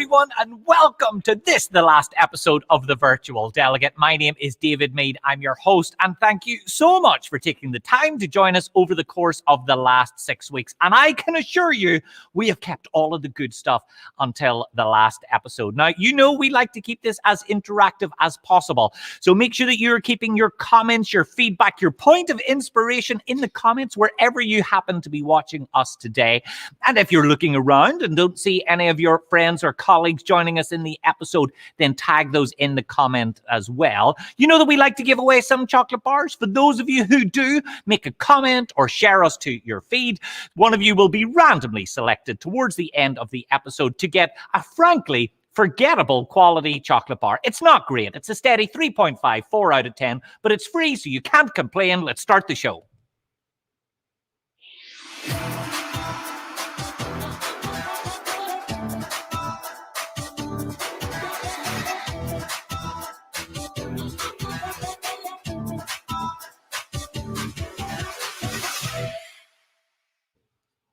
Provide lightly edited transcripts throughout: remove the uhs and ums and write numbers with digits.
everyone, and welcome to the last episode of The Virtual Delegate. My name is David Mead. I'm your host, and thank you so much for taking the time to join us over the course of the last 6 weeks. And I can assure you, we have kept all of the good stuff until the last episode. Now, you know we like to keep this as interactive as possible, so make sure that you're keeping your comments, your feedback, your point of inspiration in the comments wherever you happen to be watching us today. And if you're looking around and don't see any of your friends or colleagues joining us in the episode, then tag those in the comment as well. You know that we like to give away some chocolate bars. For those of you who do, make a comment or share us to your feed. One of you will be randomly selected towards the end of the episode to get a frankly forgettable quality chocolate bar. It's not great. It's a steady 3.5, 4 out of 10, but it's free, so you can't complain. Let's start the show.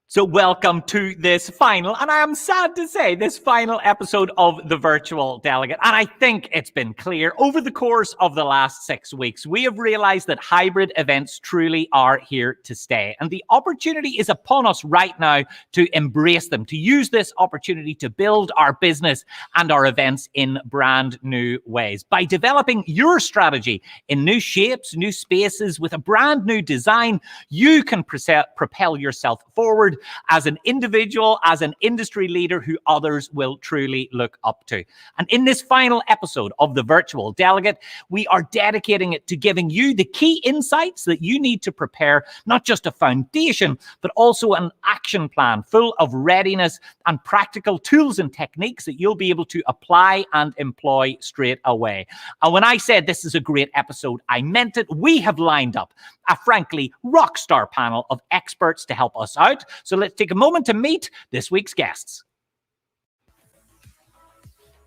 So welcome to this final, and I am sad to say, this final episode of The Virtual Delegate. And I think it's been clear over the course of the last 6 weeks, we have realized that hybrid events truly are here to stay. And the opportunity is upon us right now to embrace them, to use this opportunity to build our business and our events in brand new ways. By developing your strategy in new shapes, new spaces, with a brand new design, you can propel yourself forward as an individual, as an industry leader who others will truly look up to. And in this final episode of The Virtual Delegate, we are dedicating it to giving you the key insights that you need to prepare not just a foundation, but also an action plan full of readiness and practical tools and techniques that you'll be able to apply and employ straight away. And when I said this is a great episode, I meant it. We have lined up a frankly rock star panel of experts to help us out. So let's take a moment to meet this week's guests.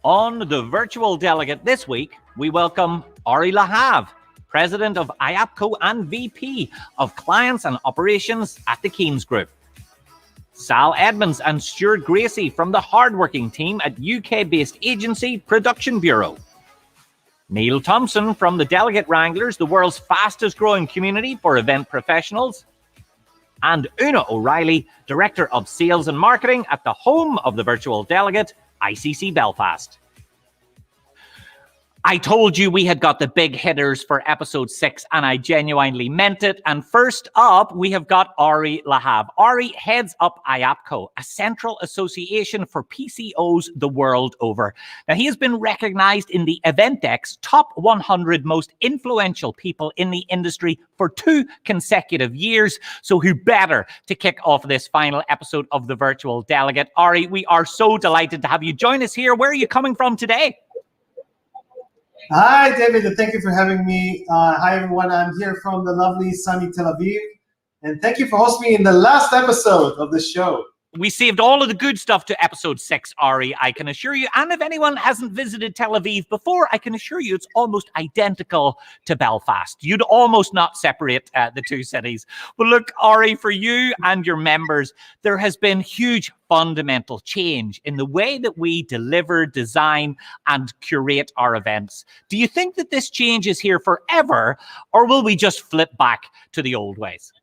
On The Virtual Delegate this week, we welcome Ari Lahav, President of IAPCO and VP of Clients and Operations at the Keynes Group. Sal Edmonds and Stuart Gracie from the hardworking team at UK-based agency Production Bureau. Neil Thompson from the Delegate Wranglers, the world's fastest growing community for event professionals. And Una O'Reilly, Director of Sales and Marketing at the home of the Virtual Delegate, ICC Belfast. I told you we had got the big hitters for episode 6, and I genuinely meant it. And first up, we have got Ari Lahav. Ari heads up IAPCO, a central association for PCOs the world over. Now, he has been recognized in the Eventex top 100 most influential people in the industry for 2 consecutive years. So who better to kick off this final episode of The Virtual Delegate? Ari, we are so delighted to have you join us here. Where are you coming from today? Hi, David, and thank you for having me. Hi, everyone. I'm here from the lovely sunny Tel Aviv, and thank you for hosting me in the last episode of the show. We saved all of the good stuff to episode 6, Ari, I can assure you. And if anyone hasn't visited Tel Aviv before, I can assure you it's almost identical to Belfast. You'd almost not separate the two cities. Well, look, Ari, for you and your members, there has been huge fundamental change in the way that we deliver, design, and curate our events. Do you think that this change is here forever, or will we just flip back to the old ways?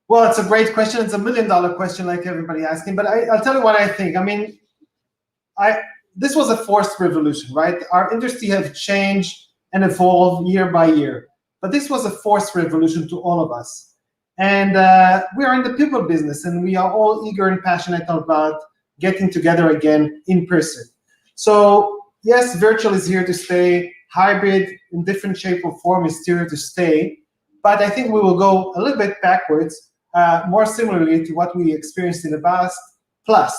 Well, it's a great question. It's $1 million question, like everybody asking. But I'll tell you what I think. I mean, this was a forced revolution, right? Our industry has changed and evolved year by year. But this was a forced revolution to all of us. And we are in the people business, and we are all eager and passionate about getting together again in person. So yes, virtual is here to stay. Hybrid in different shape or form is here to stay. But I think we will go a little bit backwards. More similarly to what we experienced in the past, plus.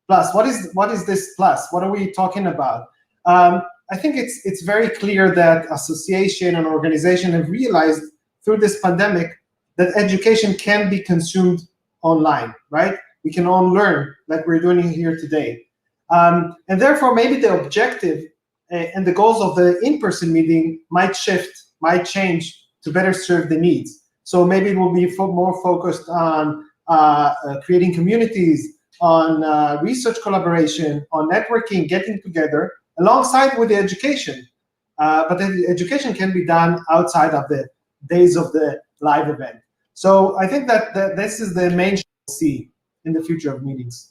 What is this plus? What are we talking about? I think it's very clear that association and organization have realized through this pandemic that education can be consumed online, right? We can all learn like we're doing here today. And therefore, maybe the objective and the goals of the in-person meeting might shift, might change to better serve the needs. So maybe it will be more focused on creating communities, on research collaboration, on networking, getting together, alongside with the education. But the education can be done outside of the days of the live event. So I think that this is the main see in the future of meetings.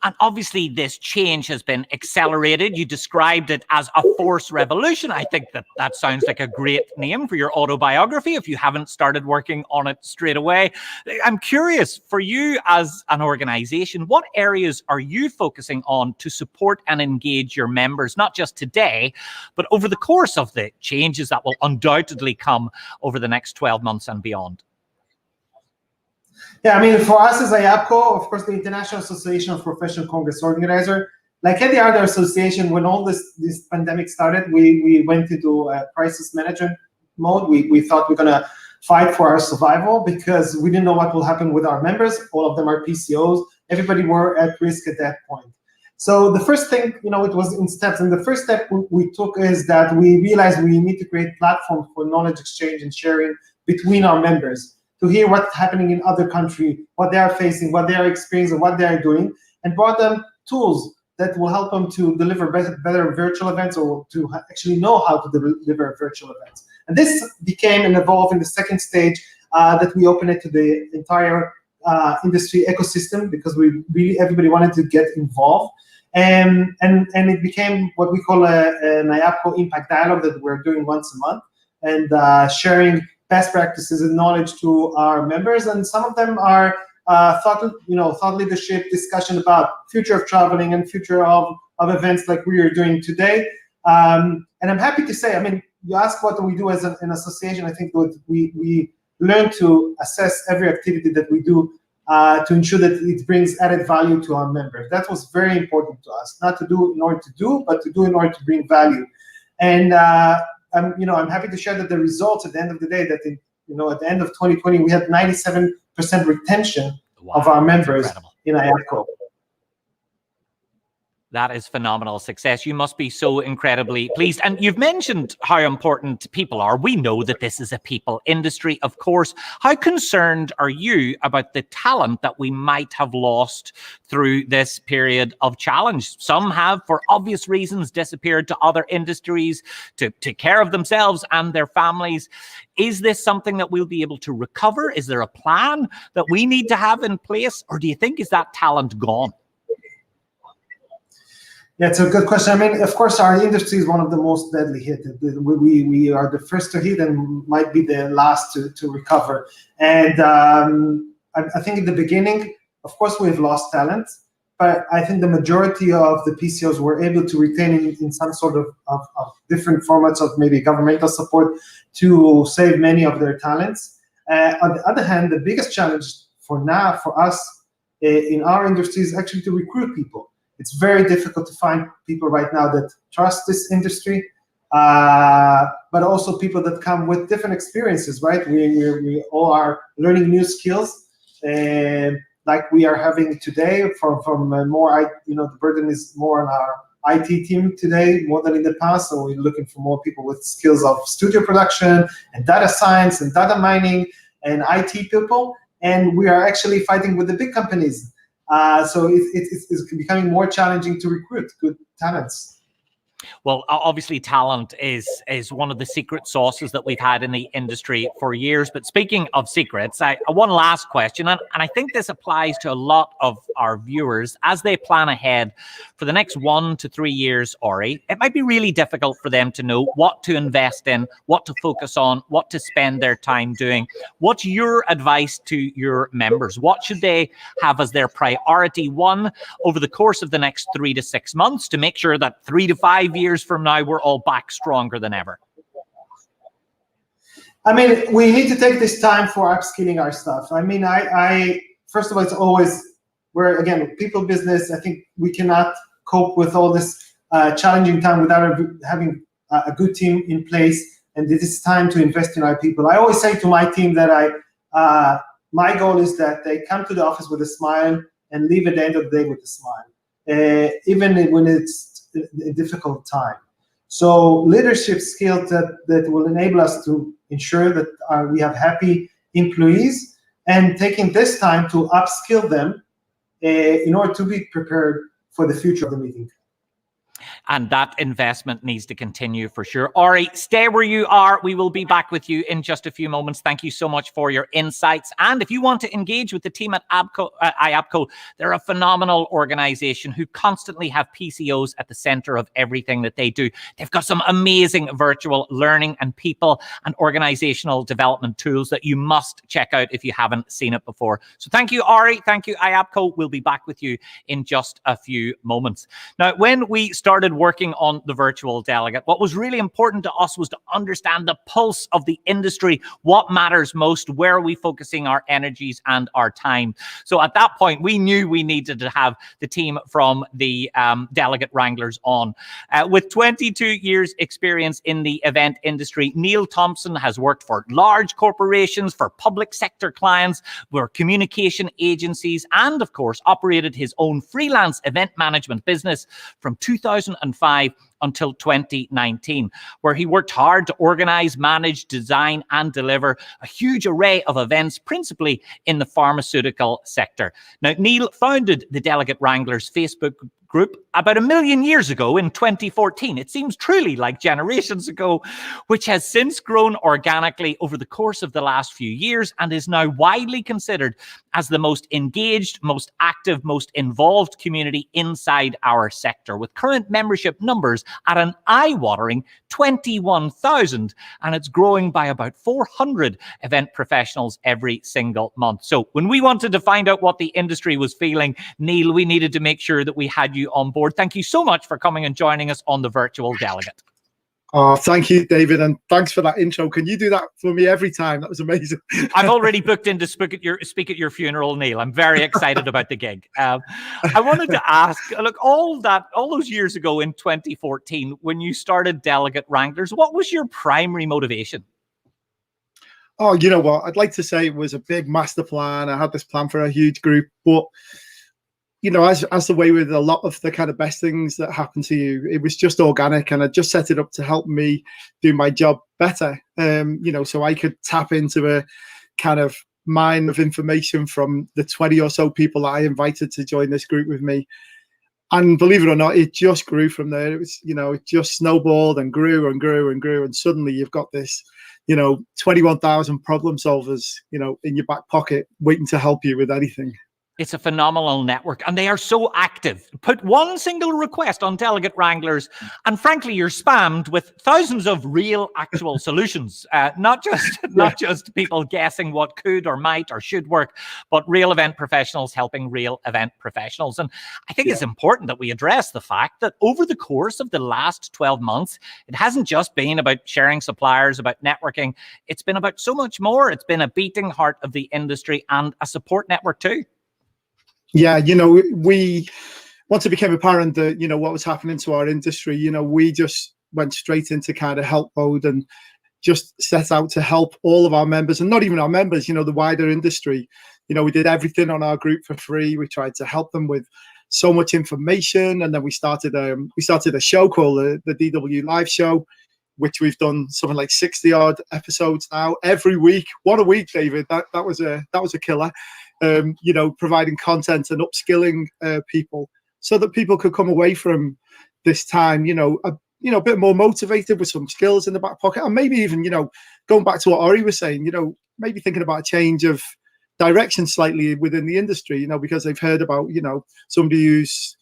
And obviously this change has been accelerated. You described it as a force revolution. I think that sounds like a great name for your autobiography if you haven't started working on it straight away. I'm curious, for you as an organization, what areas are you focusing on to support and engage your members, not just today, but over the course of the changes that will undoubtedly come over the next 12 months and beyond? Yeah, I mean, for us as IAPCO, of course, the International Association of Professional Congress Organizers, like any other association, when all this pandemic started, we went into a crisis management mode. We thought we're gonna fight for our survival because we didn't know what will happen with our members. All of them are PCOs. Everybody were at risk at that point. So the first thing, it was in steps. And the first step we took is that we realized we need to create platforms for knowledge exchange and sharing between our members, to hear what's happening in other countries, what they are facing, what they are experiencing, what they are doing, and brought them tools that will help them to deliver better virtual events, or to actually know how to deliver virtual events. And this became and evolved in the second stage that we opened it to the entire industry ecosystem, because everybody wanted to get involved. And it became what we call an IAPCO Impact Dialogue that we're doing once a month, and sharing best practices and knowledge to our members. And some of them are thought leadership, discussion about future of traveling and future of events like we are doing today. And I'm happy to say, I mean, you ask what do we do as an association. I think that we learn to assess every activity that we do to ensure that it brings added value to our members. That was very important to us, not to do in order to do, but to do in order to bring value. And I'm happy to share that the results at the end of the day, that at the end of 2020, we had 97% retention of our members in IAPCO. That is phenomenal success. You must be so incredibly pleased. And you've mentioned how important people are. We know that this is a people industry, of course. How concerned are you about the talent that we might have lost through this period of challenge? Some have, for obvious reasons, disappeared to other industries to take care of themselves and their families. Is this something that we'll be able to recover? Is there a plan that we need to have in place? Or do you think is that talent gone? Yeah, it's a good question. I mean, of course, our industry is one of the most deadly hit. We are the first to hit and might be the last to recover. And I think in the beginning, of course, we've lost talent, but I think the majority of the PCOs were able to retain in some sort of different formats of maybe governmental support to save many of their talents. On the other hand, the biggest challenge for us in our industry is actually to recruit people. It's very difficult to find people right now that trust this industry, but also people that come with different experiences, right? We all are learning new skills, like we are having today from more, the burden is more on our IT team today, more than in the past. So we're looking for more people with skills of studio production and data science and data mining and IT people. And we are actually fighting with the big companies. So it's becoming more challenging to recruit good talents. Well, obviously, talent is one of the secret sauces that we've had in the industry for years. But speaking of secrets, one last question, and I think this applies to a lot of our viewers as they plan ahead for the next 1 to 3 years, Ori. It might be really difficult for them to know what to invest in, what to focus on, what to spend their time doing. What's your advice to your members? What should they have as their priority one over the course of the next 3 to 6 months to make sure that 3 to 5 years from now, we're all back stronger than ever? I mean, we need to take this time for upskilling our stuff. I mean, I first of all, it's always, we're, again, people business. I think we cannot cope with all this challenging time without having a good team in place. And it is time to invest in our people. I always say to my team that my goal is that they come to the office with a smile and leave at the end of the day with a smile, even when it's a difficult time. So leadership skills that will enable us to ensure that we have happy employees, and taking this time to upskill them in order to be prepared for the future of the meeting. And that investment needs to continue for sure. Ori, stay where you are. We will be back with you in just a few moments. Thank you so much for your insights. And if you want to engage with the team at IAPCO, they're a phenomenal organization who constantly have PCOs at the center of everything that they do. They've got some amazing virtual learning and people and organizational development tools that you must check out if you haven't seen it before. So thank you, Ori. Thank you, IAPCO. We'll be back with you in just a few moments. Now, when we started working on the virtual delegate, what was really important to us was to understand the pulse of the industry, what matters most, where are we focusing our energies and our time. So at that point, we knew we needed to have the team from the Delegate Wranglers on. With 22 years experience in the event industry, Neil Thompson has worked for large corporations, for public sector clients, for communication agencies, and of course, operated his own freelance event management business from 2005 until 2019, where he worked hard to organize, manage, design, and deliver a huge array of events, principally in the pharmaceutical sector. Now, Neil founded the Delegate Wranglers Facebook group about 1 million years ago in 2014. It seems truly like generations ago, which has since grown organically over the course of the last few years and is now widely considered as the most engaged, most active, most involved community inside our sector, with current membership numbers at an eye-watering 21,000, and it's growing by about 400 event professionals every single month. So when we wanted to find out what the industry was feeling, Neil, we needed to make sure that we had you on board. Thank you so much for coming and joining us on the Virtual Delegate. Oh, thank you, David, and thanks for that intro. Can you do that for me every time? That was amazing. I've already booked in to speak at your funeral, Neil. I'm very excited about the gig. I wanted to ask, look, all those years ago in 2014, when you started Delegate Wranglers, what was your primary motivation? Oh, you know what? I'd like to say it was a big master plan. I had this plan for a huge group, but you know, as the way with a lot of the kind of best things that happen to you, it was just organic, and I just set it up to help me do my job better. You know, so I could tap into a kind of mine of information from the 20 or so people that I invited to join this group with me. And believe it or not, it just grew from there. It was, you know, it just snowballed and grew and grew and grew. And suddenly you've got this, you know, 21,000 problem solvers, you know, in your back pocket waiting to help you with anything. It's a phenomenal network, and they are so active. Put one single request on Delegate Wranglers, and frankly, you're spammed with thousands of real, actual solutions. Not just people guessing what could or might or should work, but real event professionals helping real event professionals. And I think it's important that we address the fact that over the course of the last 12 months, it hasn't just been about sharing suppliers, about networking. It's been about so much more. It's been a beating heart of the industry and a support network too. Yeah, you know, we once it became apparent that, you know, what was happening to our industry, you know, we just went straight into kind of help mode and just set out to help all of our members, and not even our members, you know, the wider industry. You know, we did everything on our group for free. We tried to help them with so much information, and then we started a show called the DW Live Show, which we've done something like 60 odd episodes now every week. What a week, David! That was a killer. You know, providing content and upskilling people so that people could come away from this time, you know, a bit more motivated with some skills in the back pocket, and maybe even, you know, going back to what Ori was saying, you know, maybe thinking about a change of direction slightly within the industry, you know, because they've heard about, you know, somebody who's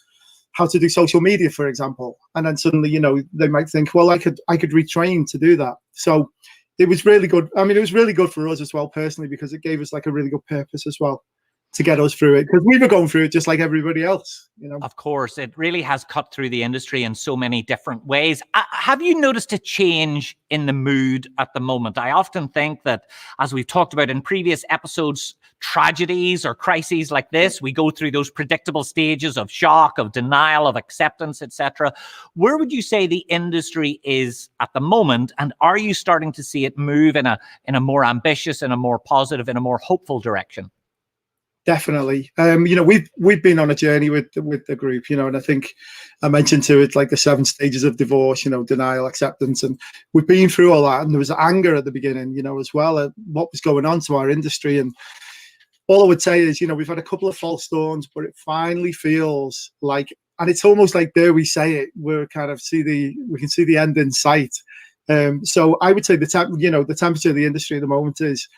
how to do social media, for example, and then suddenly, you know, they might think, well, I could retrain to do that. So it was really good. I mean, it was really good for us as well personally, because it gave us like a really good purpose as well to get us through it, because we were going through it just like everybody else, you know. Of course, it really has cut through the industry in so many different ways. Have you noticed a change in the mood at the moment? I often think that, as we've talked about in previous episodes, tragedies or crises like this, we go through those predictable stages of shock, of denial, of acceptance, etc. Where would you say the industry is at the moment, and are you starting to see it move in a more ambitious, in a more positive, in a more hopeful direction? Definitely. You know, we've been on a journey with the group, you know, and I think I mentioned to it like the 7 stages of divorce, you know, denial, acceptance, and we've been through all that. And there was anger at the beginning, you know, as well at what was going on to our industry. And all I would say is, we've had a couple of false dawns, but it finally feels like, and it's almost like, dare we say it, we can see the end in sight. So I would say the temperature of the industry at the moment is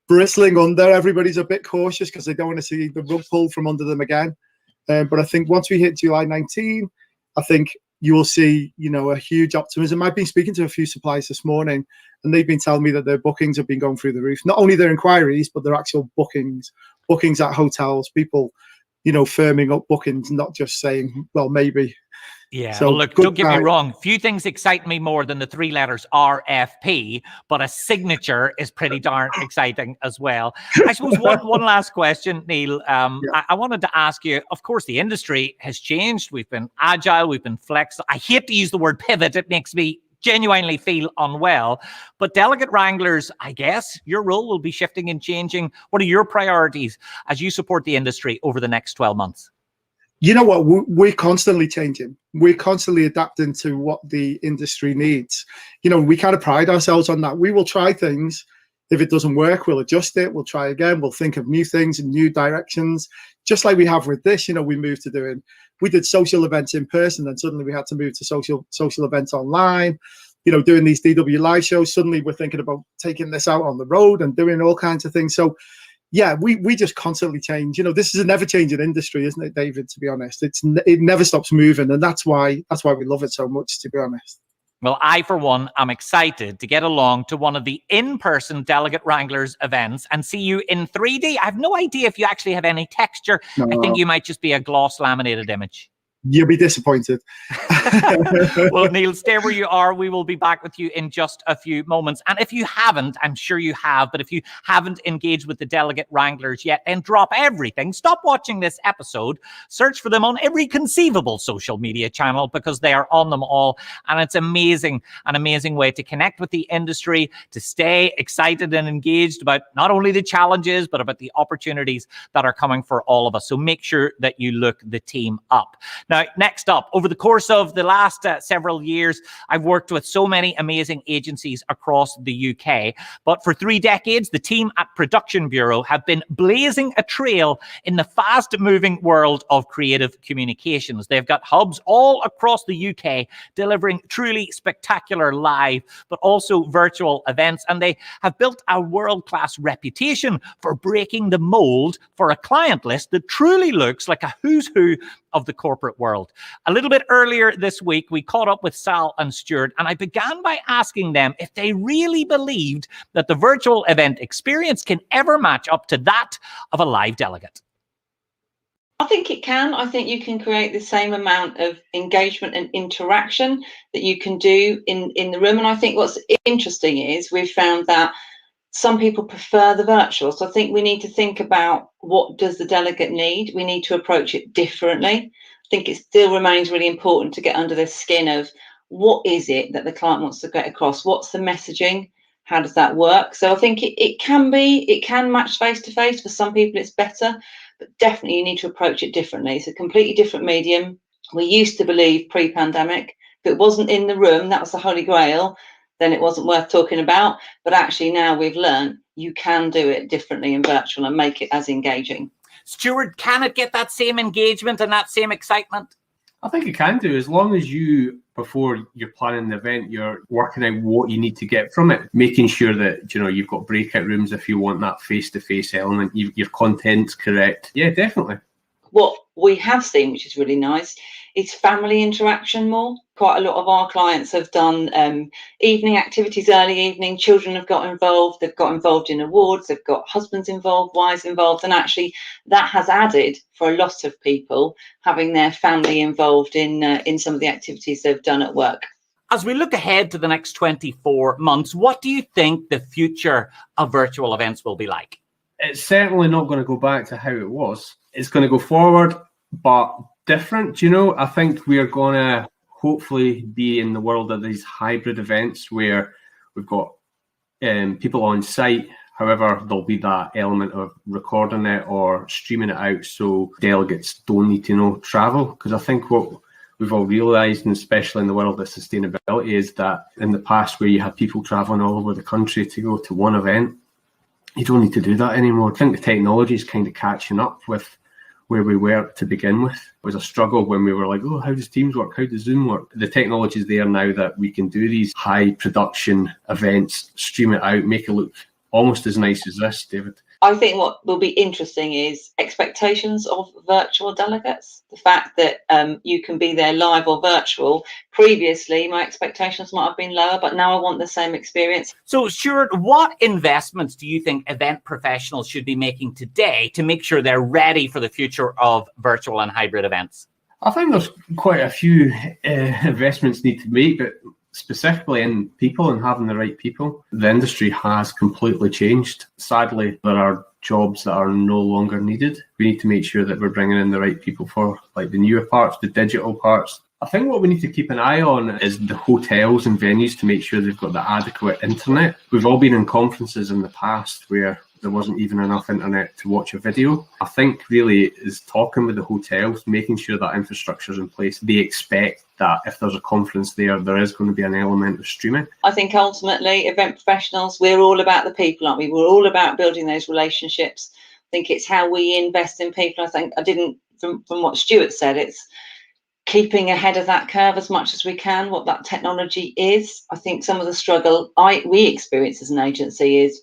bristling under. Everybody's a bit cautious because they don't want to see the rug pulled from under them again. But I think once we hit July 19, I think you will see, a huge optimism. I've been speaking to a few suppliers this morning, and they've been telling me that their bookings have been going through the roof. Not only their inquiries, but their actual bookings at hotels, people, firming up bookings, not just saying, well, maybe. Yeah, So, well, look, don't get me wrong. Few things excite me more than the 3 letters RFP, but a signature is pretty darn exciting as well. I suppose one last question, Neil. I wanted to ask you, of course, the industry has changed. We've been agile, we've been flexible. I hate to use the word pivot. It makes me genuinely feel unwell. But Delegate Wranglers, I guess your role will be shifting and changing. What are your priorities as you support the industry over the next 12 months? You know what? We're constantly changing. We're constantly adapting to what the industry needs. We kind of pride ourselves on that. We will try things. If it doesn't work, we'll adjust it. We'll try again. We'll think of new things and new directions. Just like we have with this, we did social events in person, and suddenly we had to move to social events online. Doing these DW live shows. Suddenly we're thinking about taking this out on the road and doing all kinds of things. So yeah, we just constantly change. This is a never-changing industry, isn't it, David? To be honest, it never stops moving, and that's why we love it so much. To be honest. Well, I, for one, am excited to get along to one of the in-person Delegate Wranglers events and see you in 3D. I have no idea if you actually have any texture. No. I think you might just be a gloss laminated image. You'll be disappointed. Well, Neil, stay where you are. We will be back with you in just a few moments. And if you haven't, I'm sure you have, but if you haven't engaged with the Delegate Wranglers yet, then drop everything. Stop watching this episode. Search for them on every conceivable social media channel because they are on them all. And it's an amazing way to connect with the industry, to stay excited and engaged about not only the challenges, but about the opportunities that are coming for all of us. So make sure that you look the team up. Now, next up, over the course of the last several years, I've worked with so many amazing agencies across the UK. But for 3 decades, the team at Production Bureau have been blazing a trail in the fast-moving world of creative communications. They've got hubs all across the UK, delivering truly spectacular live, but also virtual events. And they have built a world-class reputation for breaking the mold for a client list that truly looks like a who's who of the corporate world. A little bit earlier this week, we caught up with Sal and Stuart, and I began by asking them if they really believed that the virtual event experience can ever match up to that of a live delegate. I think it can. I think you can create the same amount of engagement and interaction that you can do in the room. And I think what's interesting is we've found that some people prefer the virtual. So I think we need to think about what does the delegate need? We need to approach it differently. I think it still remains really important to get under the skin of what is it that the client wants to get across? What's the messaging? How does that work? So I think it can match face-to-face. For some people it's better, but definitely you need to approach it differently. It's a completely different medium. We used to believe pre-pandemic, if it wasn't in the room, that was the holy grail, then it wasn't worth talking about. But actually now we've learned you can do it differently in virtual and make it as engaging. Stuart, can it get that same engagement and that same excitement? I think it can do, as long as you, before you're planning the event, you're working out what you need to get from it, making sure that, you've got breakout rooms if you want that face-to-face element, your content's correct. Yeah, definitely. What we have seen, which is really nice, is family interaction more. Quite a lot of our clients have done evening activities, early evening. Children have got involved. They've got involved in awards. They've got husbands involved, wives involved. And actually that has added for a lot of people having their family involved in some of the activities they've done at work. As we look ahead to the next 24 months, what do you think the future of virtual events will be like? It's certainly not going to go back to how it was. It's going to go forward, but different. I think we're going to hopefully be in the world of these hybrid events where we've got people on site. However, there'll be that element of recording it or streaming it out so delegates don't need to travel. Because I think what we've all realised, and especially in the world of sustainability, is that in the past where you had people travelling all over the country to go to one event, you don't need to do that anymore. I think the technology is kind of catching up with where we were to begin with. It was a struggle when we were like, oh, how does Teams work? How does Zoom work? The technology is there now that we can do these high production events, stream it out, make it look almost as nice as this, David. I think what will be interesting is expectations of virtual delegates. The fact that you can be there live or virtual. Previously, my expectations might have been lower, but now I want the same experience. So, Stuart, what investments do you think event professionals should be making today to make sure they're ready for the future of virtual and hybrid events? I think there's quite a few investments need to make, but specifically in people and having the right people. The industry has completely changed. Sadly, there are jobs that are no longer needed. We need to make sure that we're bringing in the right people for like the newer parts, the digital parts. I think what we need to keep an eye on is the hotels and venues to make sure they've got the adequate internet. We've all been in conferences in the past where there wasn't even enough internet to watch a video. I think really is talking with the hotels, making sure that infrastructure is in place. They expect that if there's a conference there, there is going to be an element of streaming. I think ultimately, event professionals, we're all about the people, aren't we? We're all about building those relationships. I think it's how we invest in people. I think from what Stuart said, it's keeping ahead of that curve as much as we can, what that technology is. I think some of the struggle we experience as an agency is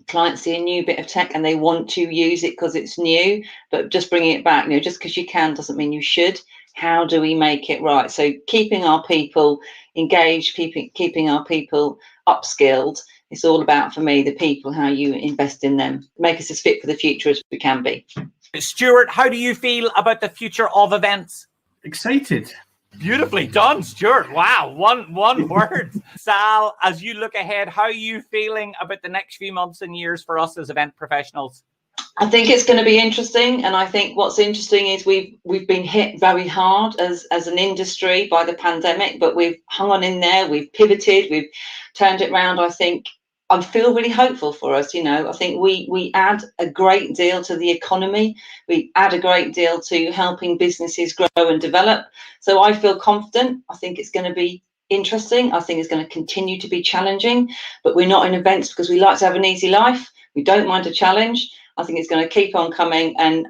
clients see a new bit of tech and they want to use it because it's new, but just bringing it back, just because you can doesn't mean you should. How do we make it right? So keeping our people engaged, keeping our people upskilled. It's all about, for me, the people, how you invest in them, make us as fit for the future as we can be. Stuart, how do you feel about the future of events? Excited. Beautifully done, Stuart. Wow, one word. Sal, as you look ahead, how are you feeling about the next few months and years for us as event professionals? I think it's going to be interesting, and I think what's interesting is we've been hit very hard as an industry by the pandemic, but we've hung on in there, we've pivoted, we've turned it around. I feel really hopeful for us. I think we add a great deal to the economy. We add a great deal to helping businesses grow and develop. So I feel confident. I think it's going to be interesting. I think it's going to continue to be challenging, but we're not in events because we like to have an easy life. We don't mind a challenge. I think it's going to keep on coming, and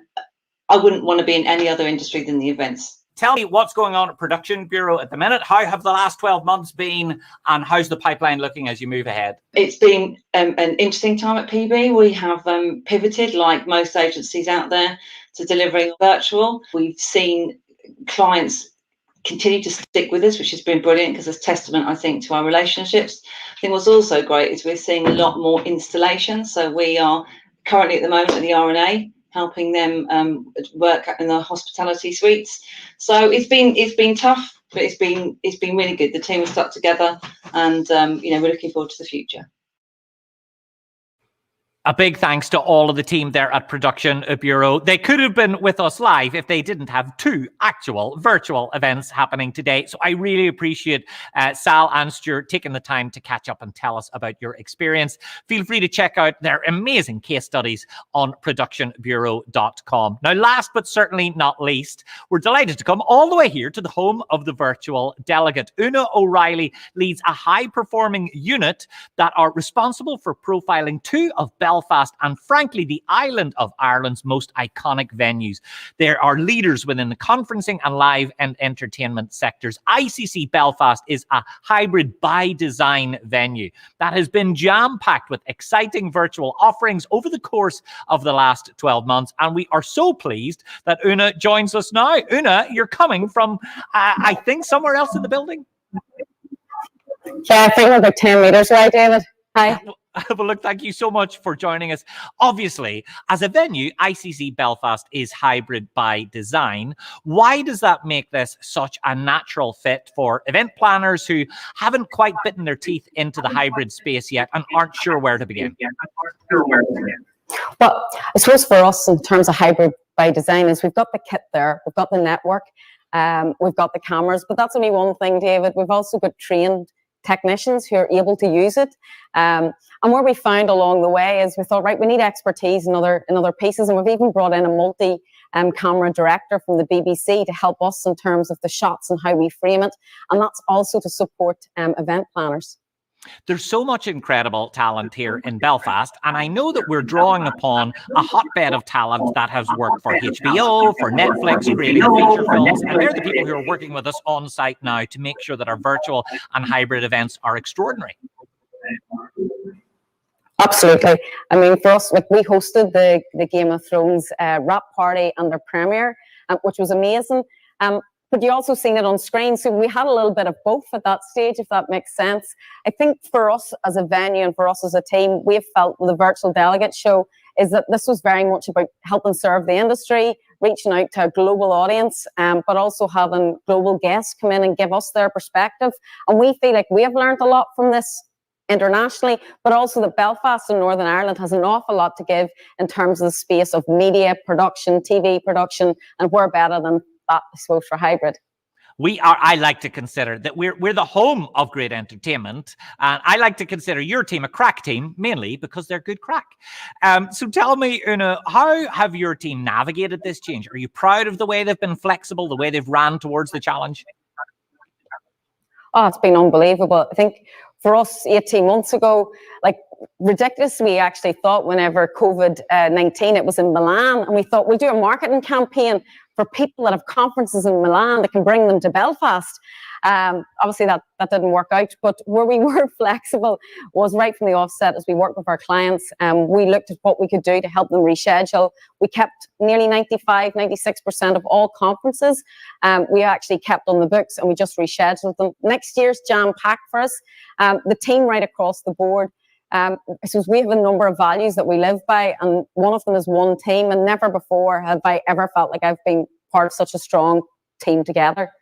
I wouldn't want to be in any other industry than the events. Tell me what's going on at Production Bureau at the minute. How have the last 12 months been, and how's the pipeline looking as you move ahead? It's been an interesting time at PB. We have pivoted, like most agencies out there, to delivering virtual. We've seen clients continue to stick with us, which has been brilliant because it's testament, I think, to our relationships. I think what's also great is we're seeing a lot more installations. So we are currently at the moment at the RNA, helping them work in the hospitality suites. So it's been tough, but it's been really good. The team has stuck together, and we're looking forward to the future. A big thanks to all of the team there at Production Bureau. They could have been with us live if they didn't have two actual virtual events happening today. So I really appreciate Sal and Stuart taking the time to catch up and tell us about your experience. Feel free to check out their amazing case studies on productionbureau.com. Now, last but certainly not least, we're delighted to come all the way here to the home of the virtual delegate. Una O'Reilly leads a high-performing unit that are responsible for profiling two of Belfast and, frankly, the island of Ireland's most iconic venues. There are leaders within the conferencing and live and entertainment sectors. ICC Belfast is a hybrid by design venue that has been jam-packed with exciting virtual offerings over the course of the last 12 months. And we are so pleased that Una joins us now. Una, you're coming from, I think, somewhere else in the building? Yeah, I think we're about 10 meters away, David. Hi. Well, look, thank you so much for joining us. Obviously, as a venue, ICC Belfast is hybrid by design. Why does that make this such a natural fit for event planners who haven't quite bitten their teeth into the hybrid space yet and aren't sure where to begin? Well, I suppose for us, in terms of hybrid by design, is we've got the kit there, we've got the network, we've got the cameras, but that's only one thing, David. We've also got trained technicians who are able to use it. And where we found along the way is we thought, right, we need expertise in other pieces, and we've even brought in a multi-camera director from the BBC to help us in terms of the shots and how we frame it, and that's also to support event planners. There's so much incredible talent here in Belfast, and I know that we're drawing upon a hotbed of talent that has worked for HBO, for Netflix, creating feature films, and they're the people who are working with us on site now to make sure that our virtual and hybrid events are extraordinary. Absolutely. I mean, for us, like, we hosted the Game of Thrones wrap party and their premiere, which was amazing. But you also seen it on screen. So we had a little bit of both at that stage, if that makes sense. I think for us as a venue and for us as a team, we have felt with the Virtual Delegate Show is that this was very much about helping serve the industry, reaching out to a global audience, but also having global guests come in and give us their perspective. And we feel like we have learned a lot from this internationally, but also that Belfast and Northern Ireland has an awful lot to give in terms of the space of media production, TV production, and we're better than that, I suppose, for hybrid. We are. I like to consider that we're the home of great entertainment, and I like to consider your team a crack team mainly because they're good crack. So tell me, Una, how have your team navigated this change? Are you proud of the way they've been flexible, the way they've ran towards the challenge? Oh, it's been unbelievable. I think for us 18 months ago, like, ridiculous, we actually thought whenever COVID-19, it was in Milan, and we thought we'll do a marketing campaign for people that have conferences in Milan that can bring them to Belfast. Obviously that didn't work out, but where we were flexible was right from the offset as we worked with our clients. We looked at what we could do to help them reschedule. We kept nearly 96% of all conferences. We actually kept on the books and we just rescheduled them. Next year's jam-packed for us. The team right across the board, I suppose we have a number of values that we live by, and one of them is one team, and never before have I ever felt like I've been part of such a strong team together.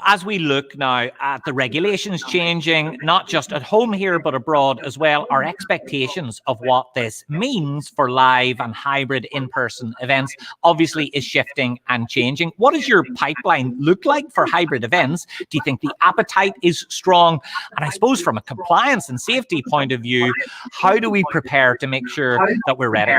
As we look now at the regulations changing, not just at home here, but abroad as well, our expectations of what this means for live and hybrid in-person events obviously is shifting and changing. What does your pipeline look like for hybrid events? Do you think the appetite is strong? And I suppose from a compliance and safety point of view, how do we prepare to make sure that we're ready?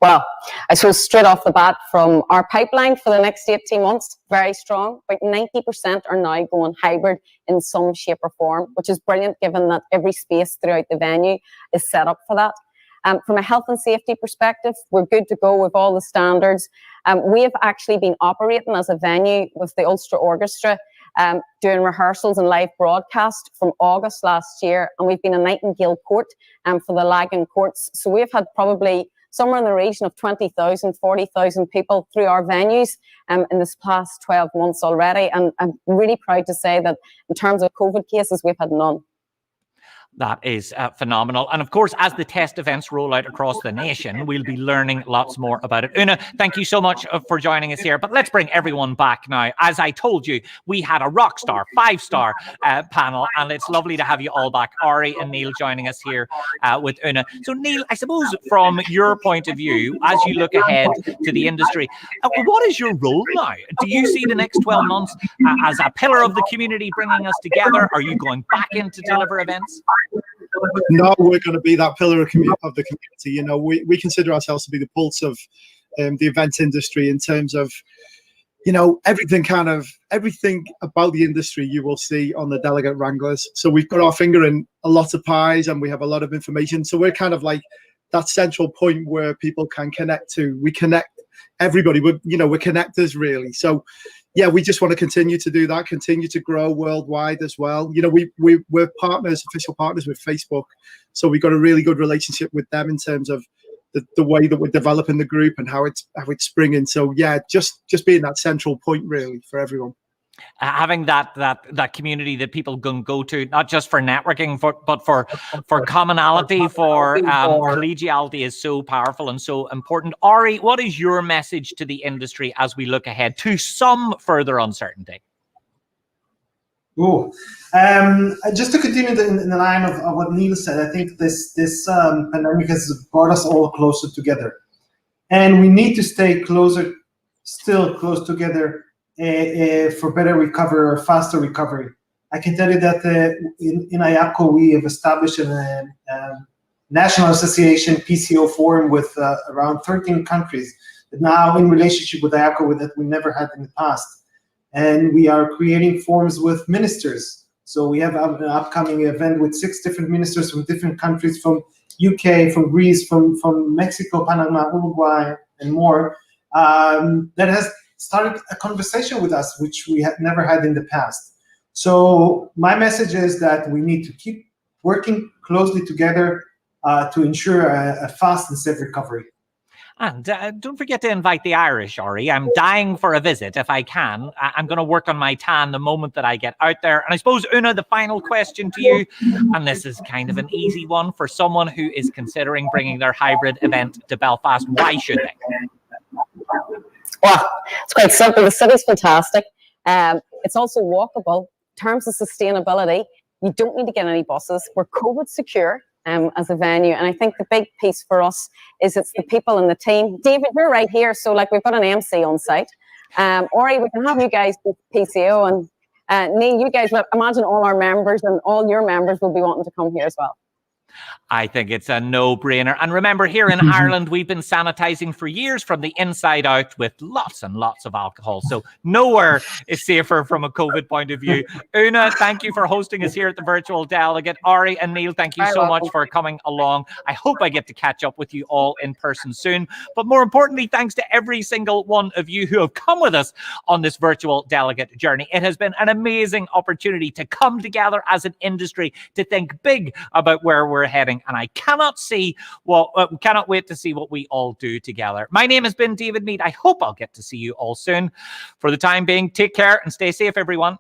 Well, I suppose straight off the bat from our pipeline for the next 18 months, very strong. About 90% are now going hybrid in some shape or form, which is brilliant given that every space throughout the venue is set up for that. From a health and safety perspective, we're good to go with all the standards. We have actually been operating as a venue with the Ulster Orchestra, doing rehearsals and live broadcast from August last year, and we've been a Nightingale Court for the Lagan Courts. So we've had probably somewhere in the region of 20,000, 40,000 people through our venues in this past 12 months already. And I'm really proud to say that in terms of COVID cases, we've had none. That is phenomenal. And of course, as the test events roll out across the nation, we'll be learning lots more about it. Una, thank you so much for joining us here. But let's bring everyone back now. As I told you, we had a rock star, 5-star panel, and it's lovely to have you all back. Ari and Neil joining us here with Una. So Neil, I suppose from your point of view, as you look ahead to the industry, what is your role now? Do you see the next 12 months as a pillar of the community bringing us together? Are you going back in to deliver events? No, we're going to be that pillar of the community. You know, we consider ourselves to be the pulse of the event industry in terms of, you know, everything about the industry you will see on the Delegate Wranglers. So we've got our finger in a lot of pies and we have a lot of information. So we're kind of like that central point where people can connect to. We connect everybody. We're connectors really. So yeah, we just want to continue to do that, continue to grow worldwide as well. You know, we're partners, official partners with Facebook. So we've got a really good relationship with them in terms of the way that we're developing the group and how it's springing. So yeah, just being that central point really for everyone. Having that community that people can go to, not just for networking, but for commonality, for collegiality is so powerful and so important. Ari, what is your message to the industry as we look ahead to some further uncertainty? Just to continue in the line of what Neil said, I think this pandemic has brought us all closer together, and we need to stay still close together for better recovery or faster recovery. I can tell you that in IAPCO we have established a national association PCO forum with around 13 countries that now in relationship with IAPCO that we never had in the past. And we are creating forums with ministers So we have an upcoming event with 6 different ministers from different countries, from UK, from Greece, from Mexico, Panama, Uruguay, and more, that has started a conversation with us, which we had never had in the past. So my message is that we need to keep working closely together to ensure a fast and safe recovery. And don't forget to invite the Irish, Ori. I'm dying for a visit if I can. I'm going to work on my tan the moment that I get out there. And I suppose, Una, the final question to you, and this is kind of an easy one for someone who is considering bringing their hybrid event to Belfast. Why should they? Well, it's quite simple. The city's fantastic. It's also walkable. In terms of sustainability, you don't need to get any buses. We're COVID secure as a venue. And I think the big piece for us is it's the people and the team. David, you're right here. So like we've got an MC on site. Ori, we can have you guys with PCO, and Neil, you guys, imagine all our members and all your members will be wanting to come here as well. I think it's a no-brainer. And remember, here in Ireland, we've been sanitizing for years from the inside out with lots and lots of alcohol. So nowhere is safer from a COVID point of view. Una, thank you for hosting us here at the Virtual Delegate. Ari and Neil, thank you so much for coming along. I hope I get to catch up with you all in person soon. But more importantly, thanks to every single one of you who have come with us on this Virtual Delegate journey. It has been an amazing opportunity to come together as an industry, to think big about where we're heading, and I cannot wait to see what we all do together. My name has been David Mead. I hope I'll get to see you all soon. For the time being, take care and stay safe, everyone.